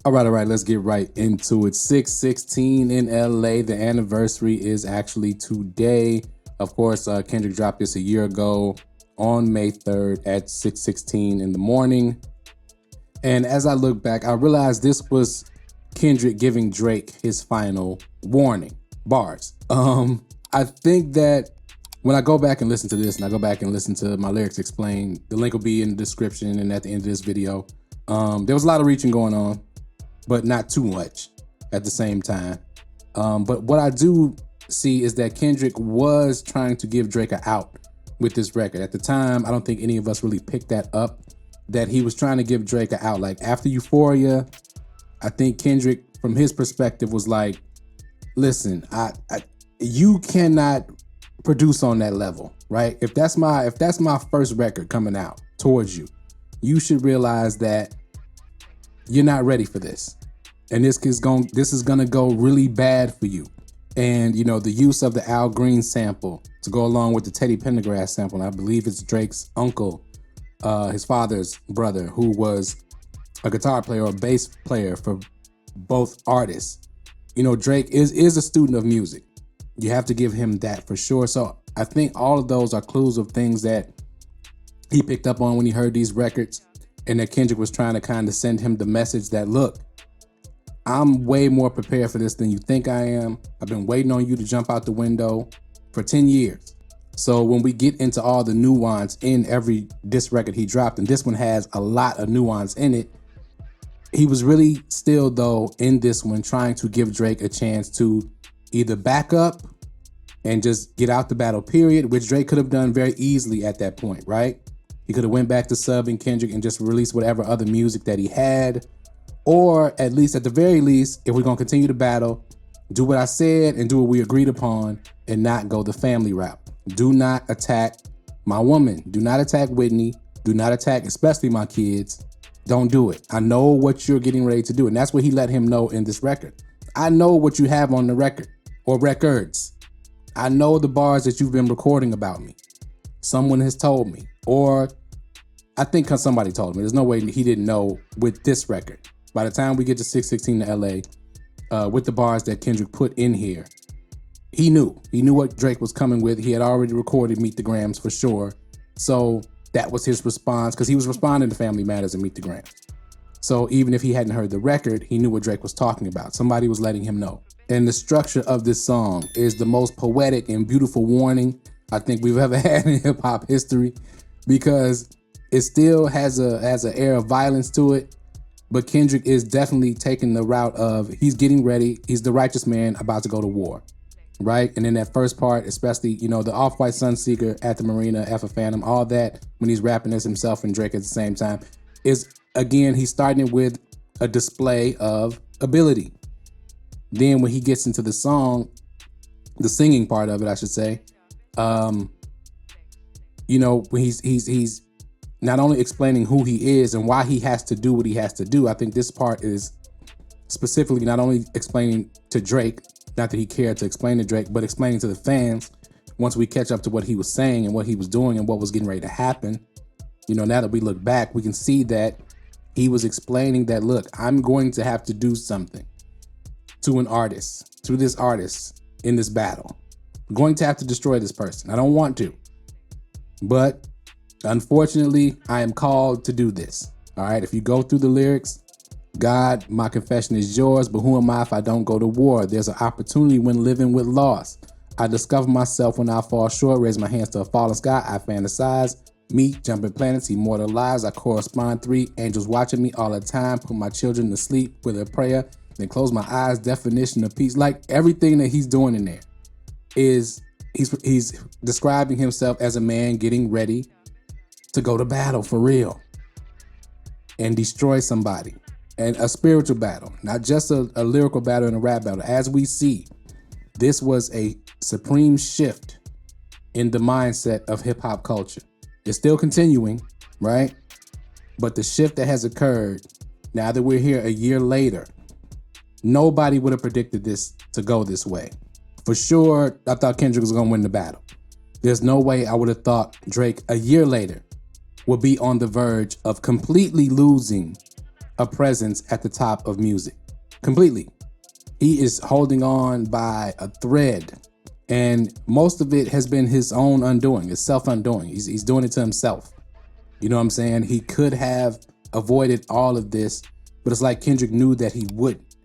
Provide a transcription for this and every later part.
All right, let's get right into it. 6/16 in LA. The anniversary is actually today. Of course, Kendrick dropped this a year ago on May 3rd at 6:16 in the morning. And as I look back, I realized this was Kendrick giving Drake his final warning bars. I think that when I go back and listen to this and I go back and listen to my lyrics explained, the link will be in the description and at the end of this video. There was a lot of reaching going on, but not too much at the same time. But what I do see is that Kendrick was trying to give Drake an out with this record. At the time, I don't think any of us really picked that up, that he was trying to give Drake an out. Like after Euphoria, I think Kendrick, from his perspective, was like, listen, you cannot produce on that level, right? If that's my first record coming out towards you, you should realize that you're not ready for this. And this is gonna go really bad for you. And you know, the use of the Al Green sample to go along with the Teddy Pendergrass sample, and I believe it's Drake's uncle, his father's brother, who was a guitar player or bass player for both artists. You know, Drake is a student of music. You have to give him that for sure. So I think all of those are clues of things that he picked up on when he heard these records, and that Kendrick was trying to kind of send him the message that, look, I'm way more prepared for this than you think I am. I've been waiting on you to jump out the window for 10 years. So when we get into all the nuance in every diss record he dropped, and this one has a lot of nuance in it, he was really still, though, in this one trying to give Drake a chance to either back up and just get out the battle, period, which Drake could have done very easily at that point, right? He could have went back to subbing Kendrick and just released whatever other music that he had. Or at least, at the very least, if we're gonna continue to battle, do what I said and do what we agreed upon and not go the family route. Do not attack my woman. Do not attack Whitney. Do not attack, especially my kids. Don't do it. I know what you're getting ready to do. And that's what he let him know in this record. I know what you have on the record or records. I know the bars that you've been recording about me. Someone has told me, or I think somebody told me. There's no way he didn't know with this record. By the time we get to 6/16 to LA, with the bars that Kendrick put in here, he knew what Drake was coming with. He had already recorded Meet the Grams for sure. So that was his response, because he was responding to Family Matters and Meet the Grams. So even if he hadn't heard the record, he knew what Drake was talking about. Somebody was letting him know. And the structure of this song is the most poetic and beautiful warning I think we've ever had in hip hop history, because it still has an air of violence to it. But Kendrick is definitely taking the route of, he's getting ready. He's the righteous man about to go to war, right? And in that first part, especially, you know, the Off-White Sunseeker at the Marina, F a Phantom, all that, when he's rapping as himself and Drake at the same time, is, again, he's starting it with a display of ability. Then when he gets into the song, the singing part of it, I should say, you know, when he's not only explaining who he is and why he has to do what he has to do. I think this part is specifically not only explaining to Drake, not that he cared to explain to Drake, but explaining to the fans once we catch up to what he was saying and what he was doing and what was getting ready to happen. You know, now that we look back, we can see that he was explaining that, look, I'm going to have to do something to an artist, to this artist in this battle. I'm going to have to destroy this person. I don't want to, but unfortunately, I am called to do this. All right. If you go through the lyrics, God, my confession is yours, but who am I if I don't go to war? There's an opportunity when living with loss. I discover myself when I fall short, raise my hands to a fallen sky. I fantasize, meet, jumping planets, immortal lives. I correspond, 3 angels watching me all the time. Put my children to sleep with a prayer, then close my eyes. Definition of peace. Like everything that he's doing in there is he's describing himself as a man getting ready to go to battle for real and destroy somebody, and a spiritual battle, not just a lyrical battle and a rap battle. As we see, this was a supreme shift in the mindset of hip hop culture. It's still continuing, right? But the shift that has occurred, Now that we're here a year later, nobody would have predicted this to go this way. For sure, I thought Kendrick was gonna win the battle. There's no way I would have thought Drake a year later would be on the verge of completely losing a presence at the top of music. Completely. He is holding on by a thread, and most of it has been his own undoing, his self-undoing. He's doing it to himself. You know what I'm saying? He could have avoided all of this, but it's like Kendrick knew that he wouldn't.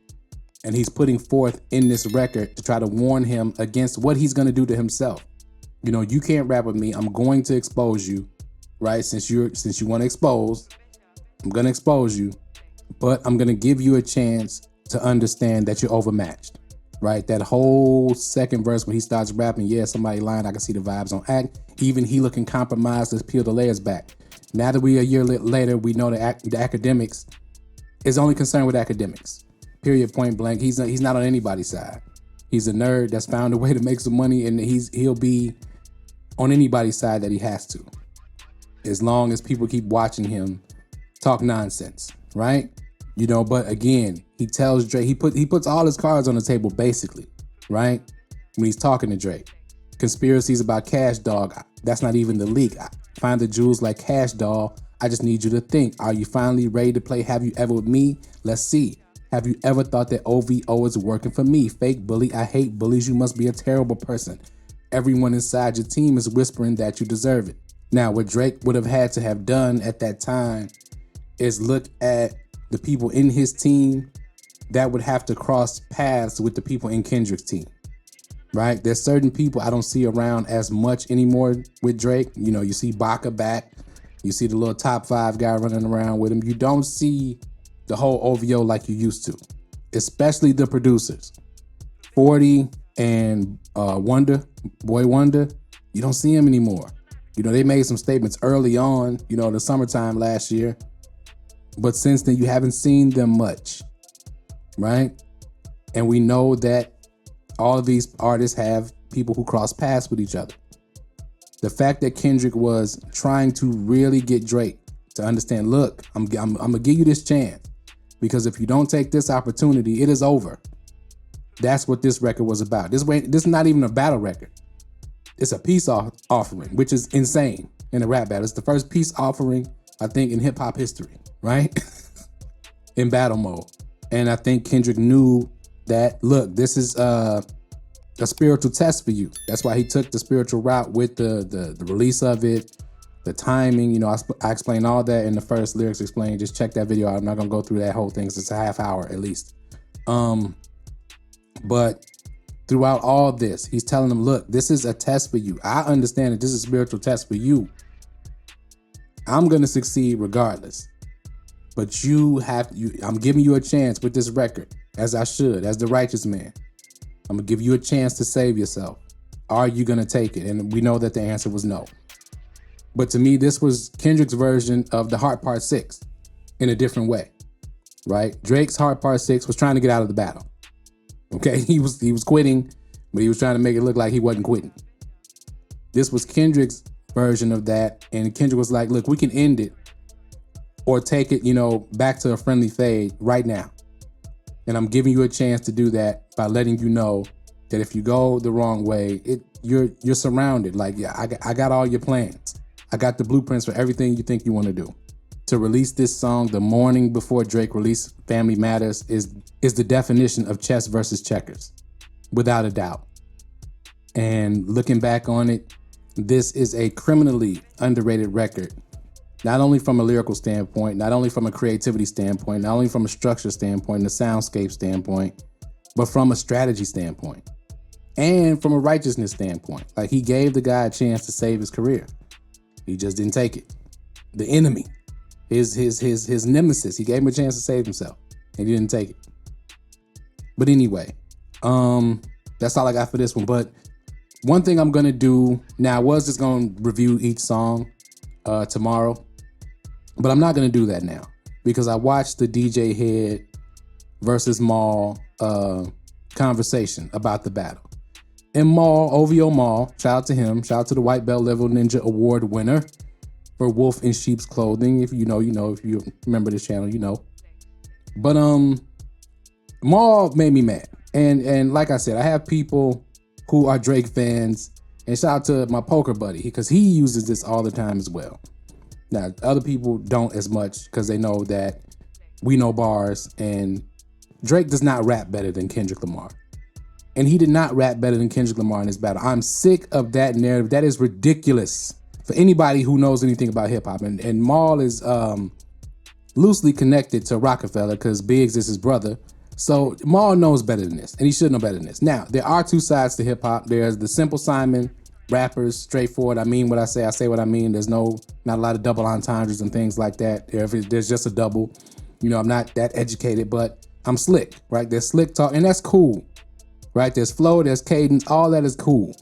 And he's putting forth in this record to try to warn him against what he's gonna do to himself. You know, you can't rap with me. I'm going to expose you, right? Since you want to expose, I'm gonna expose you, but I'm gonna give you a chance to understand that you're overmatched, right? That whole second verse when he starts rapping, yeah, somebody lying, I can see the vibes on act. Even he looking compromised, let's peel the layers back. Now that we a year later, we know that the academics is only concerned with academics. Period, point blank. He's not on anybody's side. He's a nerd that's found a way to make some money, and he'll be on anybody's side that he has to, as long as people keep watching him talk nonsense, right? You know, but again, he tells Drake, he puts all his cards on the table basically, right? When he's talking to Drake. Conspiracies about Cash Dog, that's not even the leak. Find the jewels like Cash Dog. I just need you to think, are you finally ready to play Have You Ever with me? Let's see. Have you ever thought that OVO is working for me? Fake bully, I hate bullies, you must be a terrible person. Everyone inside your team is whispering that you deserve it. Now, what Drake would have had to have done at that time is look at the people in his team that would have to cross paths with the people in Kendrick's team, right? There's certain people I don't see around as much anymore with Drake. You know, you see Baca back, you see the little top 5 guy running around with him. You don't see the whole OVO like you used to, especially the producers. 40 and Boy Wonder, you don't see him anymore. You know, they made some statements early on, you know, the summertime last year, but since then you haven't seen them much, right? And we know that all of these artists have people who cross paths with each other. The fact that Kendrick was trying to really get Drake to understand, look, I'm gonna give you this chance, because if you don't take this opportunity, it is over. That's what this record was about. This is not even a battle record. It's a peace offering, which is insane in a rap battle. It's the first peace offering, I think, in hip hop history, right? In battle mode. And I think Kendrick knew that, look, this is a spiritual test for you. That's why he took the spiritual route with the release of it, the timing. You know, I explained all that in the first Lyrics Explained. Just check that video out. I'm not gonna go through that whole thing, 'cause it's a half hour at least. But throughout all this, he's telling them, look, this is a test for you. I understand that this is a spiritual test for you. I'm gonna succeed regardless. But I'm giving you a chance with this record, as I should, as the righteous man. I'm gonna give you a chance to save yourself. Are you gonna take it? And we know that the answer was no. But to me, this was Kendrick's version of the Heart Part 6 in a different way, right? Drake's Heart Part 6 was trying to get out of the battle. Okay, he was quitting, but he was trying to make it look like he wasn't quitting. This was Kendrick's version of that, and Kendrick was like, look, we can end it or take it, you know, back to a friendly fade right now. And I'm giving you a chance to do that by letting you know that if you go the wrong way, you're surrounded. Like, yeah, I got all your plans. I got the blueprints for everything you think you want to do. To release this song the morning before Drake released Family Matters is the definition of chess versus checkers, without a doubt. And looking back on it, this is a criminally underrated record, not only from a lyrical standpoint, not only from a creativity standpoint, not only from a structure standpoint and a soundscape standpoint, but from a strategy standpoint and from a righteousness standpoint. Like, he gave the guy a chance to save his career. He just didn't take it. The enemy, his nemesis, he gave him a chance to save himself, and he didn't take it. But anyway, that's all I got for this one. But one thing I'm gonna do now, I was just gonna review each song tomorrow, but I'm not gonna do that now because I watched the DJ Head versus Maul conversation about the battle. And Maul, OVO Maul, shout out to him, shout out to the White Belt Level Ninja Award winner for Wolf in Sheep's Clothing. If you know, if you remember this channel, you know. But Maul made me mad. And like I said, I have people who are Drake fans, and shout out to my poker buddy because he uses this all the time as well. Now, other people don't as much because they know that we know bars, and Drake does not rap better than Kendrick Lamar. And he did not rap better than Kendrick Lamar in this battle. I'm sick of that narrative. That is ridiculous for anybody who knows anything about hip hop. And Maul is loosely connected to Rockefeller because Biggs is his brother. So Maul knows better than this, and he should know better than this. Now, there are two sides to hip hop. There's the Simple Simon rappers, straightforward. I mean what I say what I mean. There's not a lot of double entendres and things like that. If there's just a double, I'm not that educated, but I'm slick, right? There's slick talk, and that's cool, right? There's flow, there's cadence, all that is cool.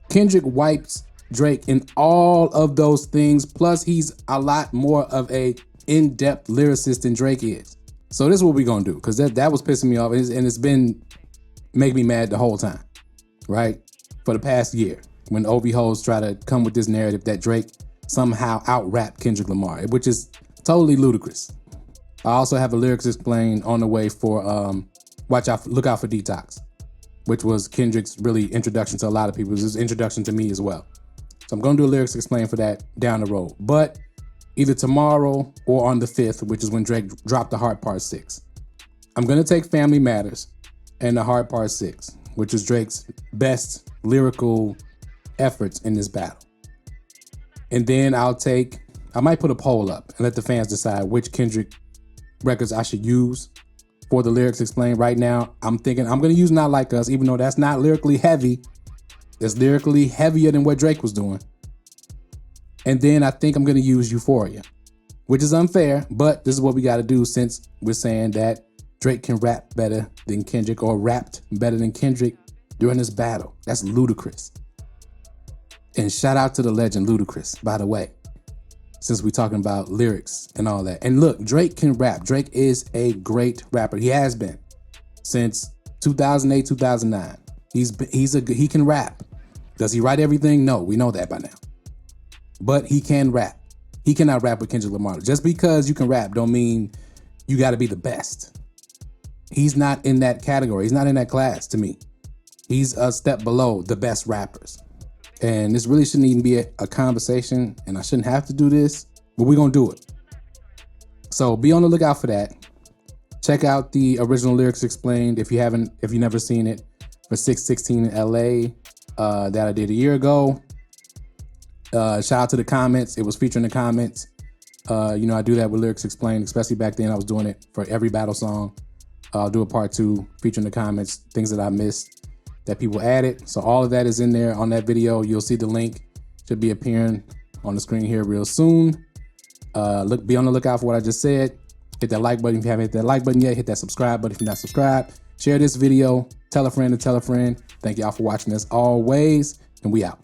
Kendrick wipes Drake in all of those things, plus he's a lot more of a in-depth lyricist than Drake is. So this is what we're gonna do, because that was pissing me off, and it's been making me mad the whole time, right? For the past year, when OV hoes try to come with this narrative that Drake somehow out-rapped Kendrick Lamar, which is totally ludicrous. I also have a lyrics explained on the way for Look Out for Detox, which was Kendrick's really introduction to a lot of people. It was his introduction to me as well. So I'm gonna do a lyrics explain for that down the road. But either tomorrow or on the 5th, which is when Drake dropped the Heart Part 6. I'm gonna take Family Matters and the Heart Part 6, which is Drake's best lyrical efforts in this battle. And then I might put a poll up and let the fans decide which Kendrick records I should use for the lyrics explained. Right now, I'm thinking I'm gonna use Not Like Us, even though that's not lyrically heavy. It's lyrically heavier than what Drake was doing. And then I think I'm gonna use Euphoria, which is unfair, but this is what we gotta do since we're saying that Drake can rap better than Kendrick, or rapped better than Kendrick during this battle. That's ludicrous. And shout out to the legend Ludacris, by the way, since we're talking about lyrics and all that. And look, Drake can rap. Drake is a great rapper. He has been since 2008, 2009. He can rap. Does he write everything? No, we know that by now. But he can rap. He cannot rap with Kendrick Lamar. Just because you can rap don't mean you got to be the best. He's not in that category. He's not in that class to me. He's a step below the best rappers. And this really shouldn't even be a conversation, and I shouldn't have to do this, but we're going to do it. So be on the lookout for that. Check out the original lyrics explained if you've never seen it, for 616 in LA that I did a year ago. Shout out to the comments. It was featured in the comments. I do that with lyrics explained, especially back then I was doing it for every battle song. I'll do a part 2 featuring the comments, things that I missed that people added. So all of that is in there on that video. You'll see the link. Should be appearing on the screen here real soon. Be on the lookout for what I just said. Hit that like button if you haven't hit that like button yet. Hit that subscribe button if you're not subscribed. Share this video. Tell a friend to tell a friend. Thank y'all for watching as always, and we out.